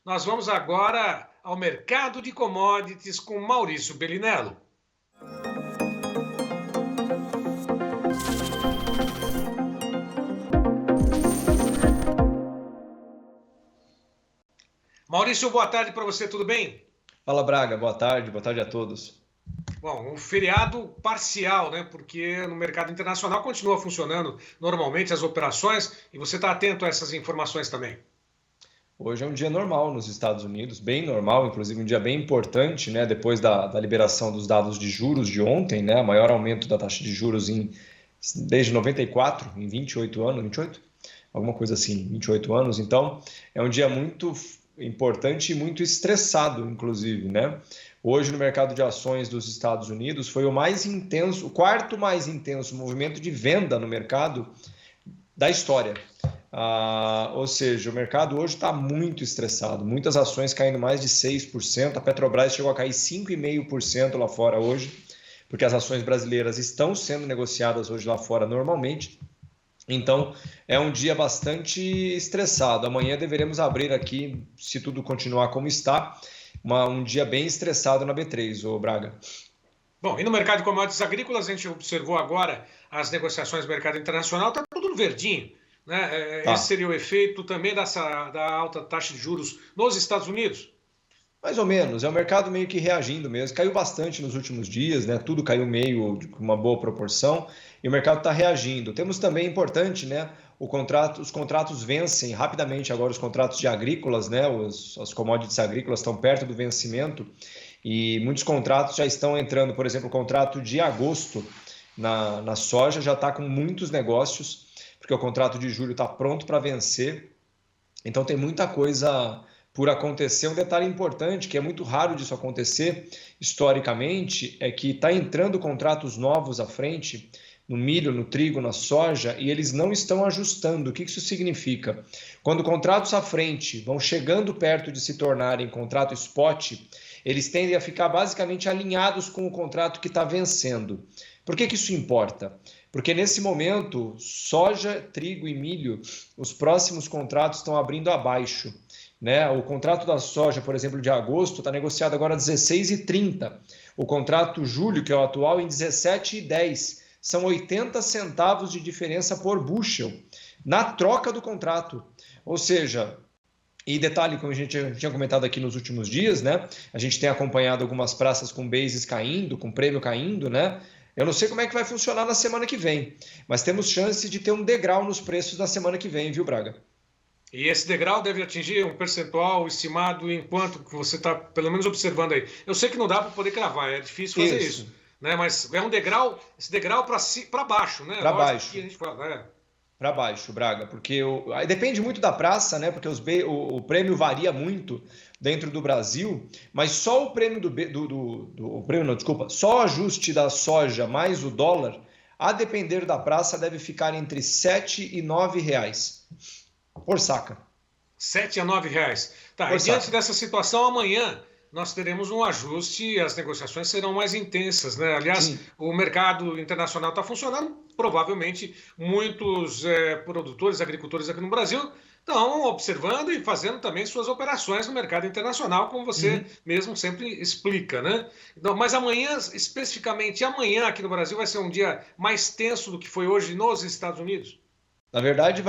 Nós vamos agora ao mercado de commodities com Maurício Bellinello. Maurício, boa tarde para você, tudo bem? Fala, Braga, boa tarde a todos. Bom, um feriado parcial, né? Porque no mercado internacional continua funcionando normalmente as operações e você está atento a essas informações também. Hoje é um dia normal nos Estados Unidos, bem normal, inclusive um dia bem importante, né? Depois da liberação dos dados de juros de ontem, né? O maior aumento da taxa de juros desde 94, em 28 anos, 28? Alguma coisa assim, 28 anos. Então, é um dia muito importante e muito estressado, inclusive, né? Hoje, no mercado de ações dos Estados Unidos, foi o quarto mais intenso movimento de venda no mercado da história. Ou seja, o mercado hoje está muito estressado, muitas ações caindo mais de 6%, a Petrobras chegou a cair 5,5% lá fora hoje, porque as ações brasileiras estão sendo negociadas hoje lá fora normalmente. Então, é um dia bastante estressado. Amanhã deveremos abrir aqui, se tudo continuar como está, um dia bem estressado na B3, ô Braga. Bom, e no mercado de commodities agrícolas, a gente observou agora as negociações do mercado internacional, está tudo no verdinho, né? Tá. Esse seria o efeito também da alta taxa de juros nos Estados Unidos? Mais ou menos, é o mercado meio que reagindo mesmo. Caiu bastante nos últimos dias, né? Tudo caiu meio com uma boa proporção e o mercado está reagindo. Temos também importante, né? Os contratos vencem rapidamente agora, os contratos de agrícolas, né? As commodities agrícolas estão perto do vencimento e muitos contratos já estão entrando. Por exemplo, o contrato de agosto na soja já está com muitos negócios, porque o contrato de julho está pronto para vencer. Então tem muita coisa por acontecer. Um detalhe importante, que é muito raro disso acontecer historicamente, é que está entrando contratos novos à frente, no milho, no trigo, na soja, e eles não estão ajustando. O que isso significa? Quando contratos à frente vão chegando perto de se tornarem contrato spot, eles tendem a ficar basicamente alinhados com o contrato que está vencendo. Por que isso importa? Porque nesse momento, soja, trigo e milho, os próximos contratos estão abrindo abaixo. Né? O contrato da soja, por exemplo, de agosto, está negociado agora a 16,30. O contrato julho, que é o atual, em 17,10. São 80 centavos de diferença por bushel na troca do contrato. Ou seja, e detalhe, como a gente tinha comentado aqui nos últimos dias, né? A gente tem acompanhado algumas praças com bases caindo, com prêmio caindo, né? Eu não sei como é que vai funcionar na semana que vem, mas temos chance de ter um degrau nos preços na semana que vem, viu, Braga? E esse degrau deve atingir um percentual estimado em quanto que você está, pelo menos, observando aí. Eu sei que não dá para poder cravar, é difícil fazer isso, né? Mas é um degrau, esse degrau para baixo, né? Para baixo. Que a gente fala, né? Para baixo, Braga, porque aí depende muito da praça, né? Porque o prêmio varia muito dentro do Brasil, mas só o prêmio só o ajuste da soja mais o dólar, a depender da praça, deve ficar entre 7 e 9 reais. Por saca. 7 a 9 reais. Tá, e diante dessa situação, amanhã nós teremos um ajuste e as negociações serão mais intensas, né? Aliás, sim, o mercado internacional está funcionando. Provavelmente, muitos produtores, agricultores aqui no Brasil estão observando e fazendo também suas operações no mercado internacional, como você mesmo sempre explica, né? Então, mas amanhã, especificamente amanhã aqui no Brasil, vai ser um dia mais tenso do que foi hoje nos Estados Unidos? Na verdade,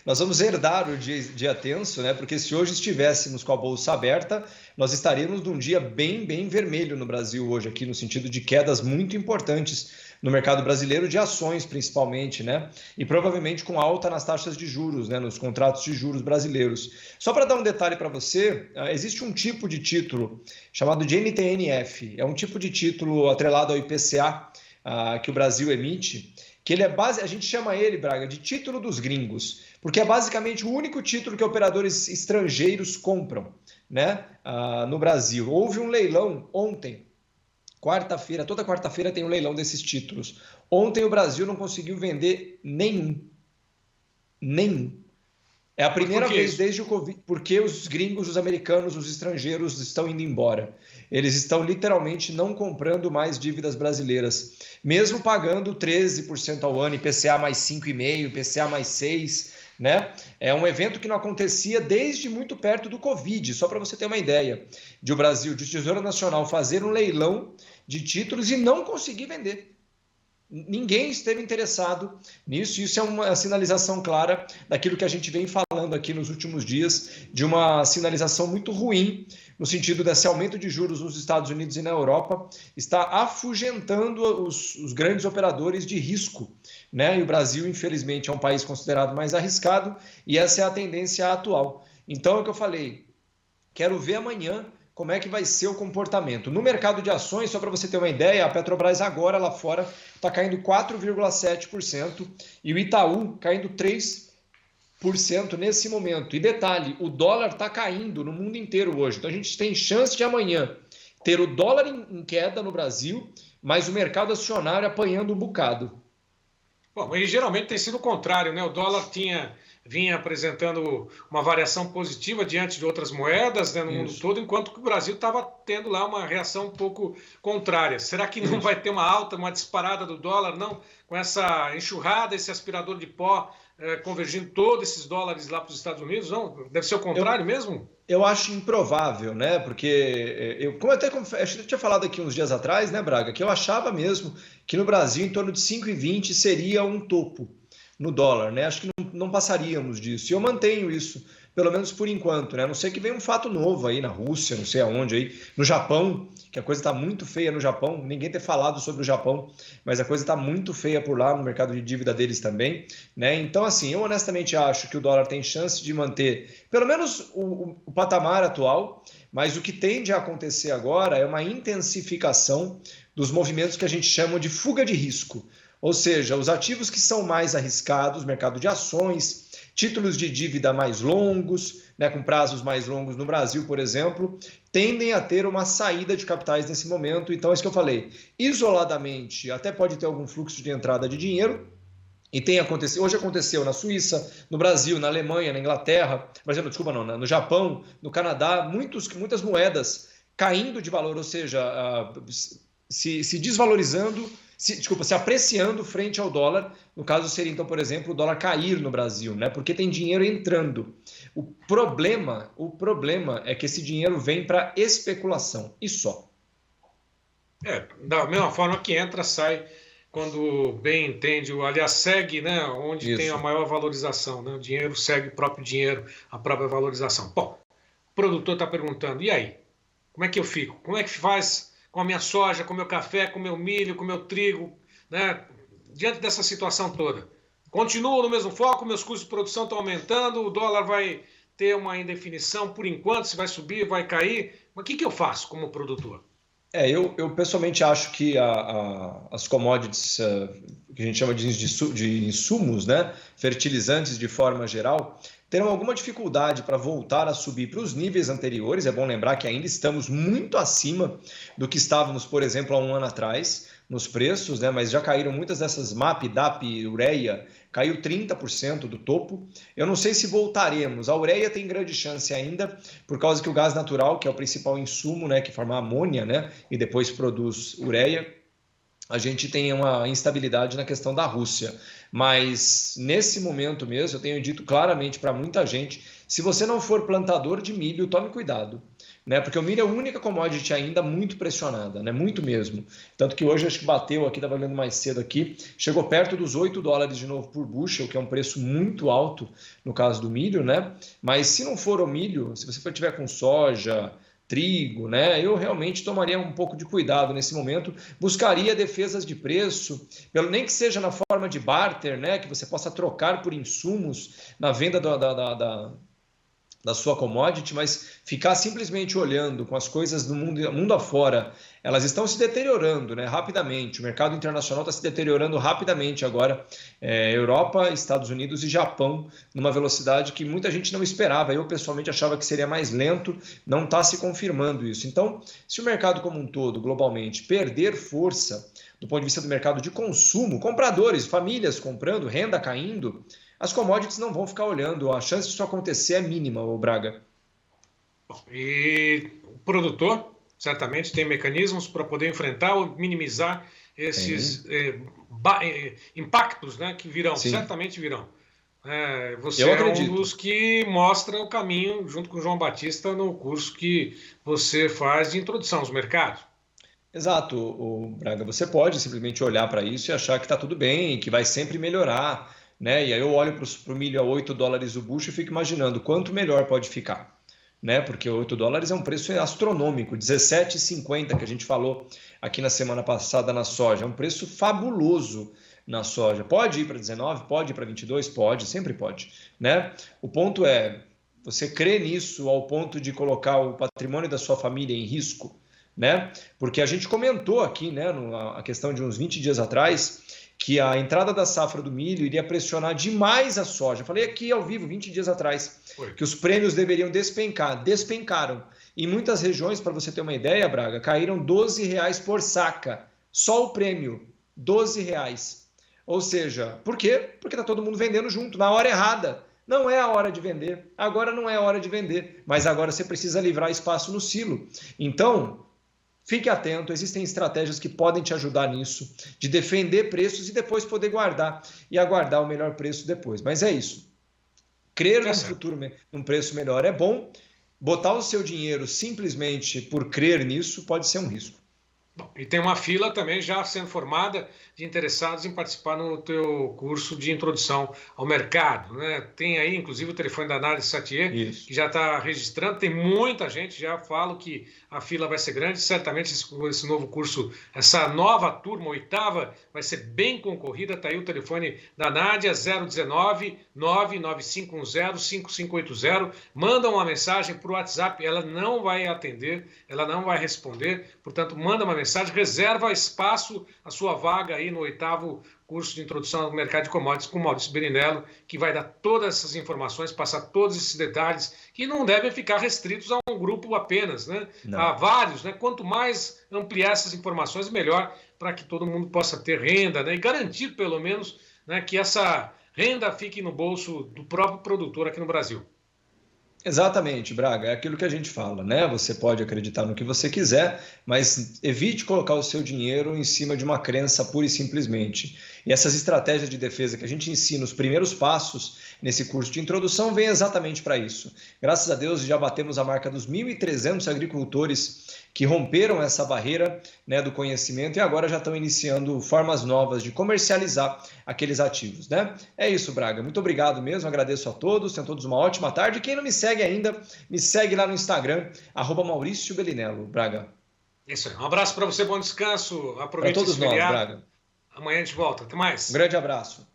nós vamos herdar o dia tenso, né? Porque se hoje estivéssemos com a bolsa aberta, nós estaríamos num dia bem vermelho no Brasil hoje, aqui no sentido de quedas muito importantes no mercado brasileiro, de ações principalmente, né? E provavelmente com alta nas taxas de juros, né? Nos contratos de juros brasileiros. Só para dar um detalhe para você, existe um tipo de título chamado de NTNF, é um tipo de título atrelado ao IPCA que o Brasil emite, que ele a gente chama ele, Braga, de título dos gringos, porque é basicamente o único título que operadores estrangeiros compram, né, no Brasil. Houve um leilão ontem, quarta-feira, toda quarta-feira tem um leilão desses títulos. Ontem o Brasil não conseguiu vender nenhum. É a primeira vez desde o Covid, porque os gringos, os americanos, os estrangeiros estão indo embora. Eles estão literalmente não comprando mais dívidas brasileiras, mesmo pagando 13% ao ano, IPCA mais 5,5%, IPCA mais 6%, né? É um evento que não acontecia desde muito perto do Covid, só para você ter uma ideia, de o Brasil, de Tesouro Nacional, fazer um leilão de títulos e não conseguir vender. Ninguém esteve interessado nisso. Isso é uma sinalização clara daquilo que a gente vem falando aqui nos últimos dias, de uma sinalização muito ruim, no sentido desse aumento de juros nos Estados Unidos e na Europa, está afugentando os grandes operadores de risco, né? E o Brasil, infelizmente, é um país considerado mais arriscado, e essa é a tendência atual. Então, é o que eu falei, quero ver amanhã como é que vai ser o comportamento. No mercado de ações, só para você ter uma ideia, a Petrobras agora lá fora está caindo 4,7% e o Itaú caindo 3% nesse momento. E detalhe, o dólar está caindo no mundo inteiro hoje. Então a gente tem chance de amanhã ter o dólar em queda no Brasil, mas o mercado acionário apanhando um bocado. Bom, e geralmente tem sido o contrário, né? O dólar vinha apresentando uma variação positiva diante de outras moedas, né, no mundo todo, enquanto que o Brasil estava tendo lá uma reação um pouco contrária. Será que não vai ter uma alta, uma disparada do dólar, não? Com essa enxurrada, esse aspirador de pó convergindo todos esses dólares lá para os Estados Unidos? Não? Deve ser o contrário mesmo? Eu acho improvável, né? Porque como acho que eu tinha falado aqui uns dias atrás, né, Braga, que eu achava mesmo que no Brasil em torno de 5,20 seria um topo no dólar, né? Acho que não passaríamos disso. E eu mantenho isso, pelo menos por enquanto, né? A não sei que venha um fato novo aí na Rússia, não sei aonde aí, no Japão, que a coisa está muito feia no Japão. Ninguém ter falado sobre o Japão, mas a coisa está muito feia por lá no mercado de dívida deles também, né? Então, assim, eu honestamente acho que o dólar tem chance de manter pelo menos o patamar atual, mas o que tende a acontecer agora é uma intensificação dos movimentos que a gente chama de fuga de risco. Ou seja, os ativos que são mais arriscados, mercado de ações, títulos de dívida mais longos, né, com prazos mais longos no Brasil, por exemplo, tendem a ter uma saída de capitais nesse momento. Então, é isso que eu falei. Isoladamente, até pode ter algum fluxo de entrada de dinheiro, e tem acontecido, hoje aconteceu na Suíça, no Brasil, na Alemanha, na Inglaterra, no Japão, no Canadá, muitas moedas caindo de valor, ou seja, se desvalorizando, se apreciando frente ao dólar. No caso seria, então, por exemplo, o dólar cair no Brasil, né? Porque tem dinheiro entrando. O problema é que esse dinheiro vem para especulação, e só. Da mesma forma que entra, sai quando bem entende, aliás, segue, né, onde tem a maior valorização, né? O dinheiro segue o próprio dinheiro, a própria valorização. Bom, o produtor está perguntando, e aí? Como é que eu fico? Como é que faz com a minha soja, com o meu café, com o meu milho, com o meu trigo, né? Diante dessa situação toda? Continuo no mesmo foco, meus custos de produção estão aumentando, o dólar vai ter uma indefinição por enquanto, se vai subir, vai cair. Mas o que eu faço como produtor? Eu pessoalmente acho que as commodities, que a gente chama de insumos, né, fertilizantes de forma geral, terão alguma dificuldade para voltar a subir para os níveis anteriores. É bom lembrar que ainda estamos muito acima do que estávamos, por exemplo, há um ano atrás, nos preços, né? Mas já caíram muitas dessas MAP, DAP, ureia, caiu 30% do topo. Eu não sei se voltaremos. A ureia tem grande chance ainda, por causa que o gás natural, que é o principal insumo, né, que forma amônia, né, e depois produz ureia, a gente tem uma instabilidade na questão da Rússia. Mas nesse momento mesmo, eu tenho dito claramente para muita gente, se você não for plantador de milho, tome cuidado, né? Porque o milho é a única commodity ainda muito pressionada, né? Muito mesmo. Tanto que hoje acho que bateu aqui, estava olhando mais cedo aqui, chegou perto dos $8 de novo por bushel, que é um preço muito alto no caso do milho, né? Mas se não for o milho, se você tiver com soja, trigo, né? Eu realmente tomaria um pouco de cuidado nesse momento, buscaria defesas de preço, nem que seja na forma de barter, né? Que você possa trocar por insumos na venda da sua commodity, mas ficar simplesmente olhando com as coisas do mundo afora, elas estão se deteriorando, né, rapidamente. O mercado internacional está se deteriorando rapidamente agora. Europa, Estados Unidos e Japão, numa velocidade que muita gente não esperava. Eu, pessoalmente, achava que seria mais lento, não está se confirmando isso. Então, se o mercado como um todo, globalmente, perder força do ponto de vista do mercado de consumo, compradores, famílias comprando, renda caindo, as commodities não vão ficar olhando. A chance disso acontecer é mínima, ô Braga. E o produtor certamente tem mecanismos para poder enfrentar ou minimizar esses impactos, né, que virão, certamente virão. Você é um dos que mostra o caminho, junto com o João Batista, no curso que você faz de introdução aos mercados. Exato, Braga. Você pode simplesmente olhar para isso e achar que está tudo bem, que vai sempre melhorar, né? E aí eu olho para o milho a $8 o bucho e fico imaginando quanto melhor pode ficar, né? Porque $8 é um preço astronômico, 17,50 que a gente falou aqui na semana passada na soja, é um preço fabuloso na soja. Pode ir para 19, pode ir para 22, pode, sempre pode, né? O ponto é, você crê nisso ao ponto de colocar o patrimônio da sua família em risco, né? Porque a gente comentou aqui, né, a questão de uns 20 dias atrás, que a entrada da safra do milho iria pressionar demais a soja. Falei aqui ao vivo, 20 dias atrás, que os prêmios deveriam despencar. Despencaram. Em muitas regiões, para você ter uma ideia, Braga, caíram R$12 por saca. Só o prêmio, R$12. Ou seja, por quê? Porque está todo mundo vendendo junto, na hora errada. Não é a hora de vender. Agora não é a hora de vender. Mas agora você precisa livrar espaço no silo. Então, fique atento, existem estratégias que podem te ajudar nisso, de defender preços e depois poder guardar e aguardar o melhor preço depois. Mas é isso. Crer no futuro, num preço melhor é bom. Botar o seu dinheiro simplesmente por crer nisso pode ser um risco. Bom, e tem uma fila também já sendo formada de interessados em participar no teu curso de introdução ao mercado, né? Tem aí, inclusive, o telefone da Nádia Satier, que já está registrando. Tem muita gente, já falo que a fila vai ser grande. Certamente esse novo curso, essa nova turma, oitava, vai ser bem concorrida. Está aí o telefone da Nádia, 019 99510 5580. Manda uma mensagem para o WhatsApp, ela não vai atender, ela não vai responder. Portanto, manda uma mensagem, reserva espaço, a sua vaga aí no oitavo curso de introdução ao mercado de commodities com o Maurício Berinello, que vai dar todas essas informações, passar todos esses detalhes, que não devem ficar restritos a um grupo apenas, né? A vários, né? Quanto mais ampliar essas informações, melhor para que todo mundo possa ter renda, né? E garantir, pelo menos, né, que essa renda fique no bolso do próprio produtor aqui no Brasil. Exatamente, Braga, é aquilo que a gente fala, né? Você pode acreditar no que você quiser, mas evite colocar o seu dinheiro em cima de uma crença pura e simplesmente. E essas estratégias de defesa que a gente ensina, os primeiros passos nesse curso de introdução, vem exatamente para isso. Graças a Deus já batemos a marca dos 1.300 agricultores que romperam essa barreira, né, do conhecimento e agora já estão iniciando formas novas de comercializar aqueles ativos, né? É isso, Braga. Muito obrigado mesmo, agradeço a todos, tenham todos uma ótima tarde. Quem não me segue ainda, me segue lá no Instagram, @Maurício Berinello, Braga. Isso aí. Um abraço para você, bom descanso. Aproveite para todos esse feriado. Nós, Braga. Amanhã a gente volta. Até mais. Um grande abraço.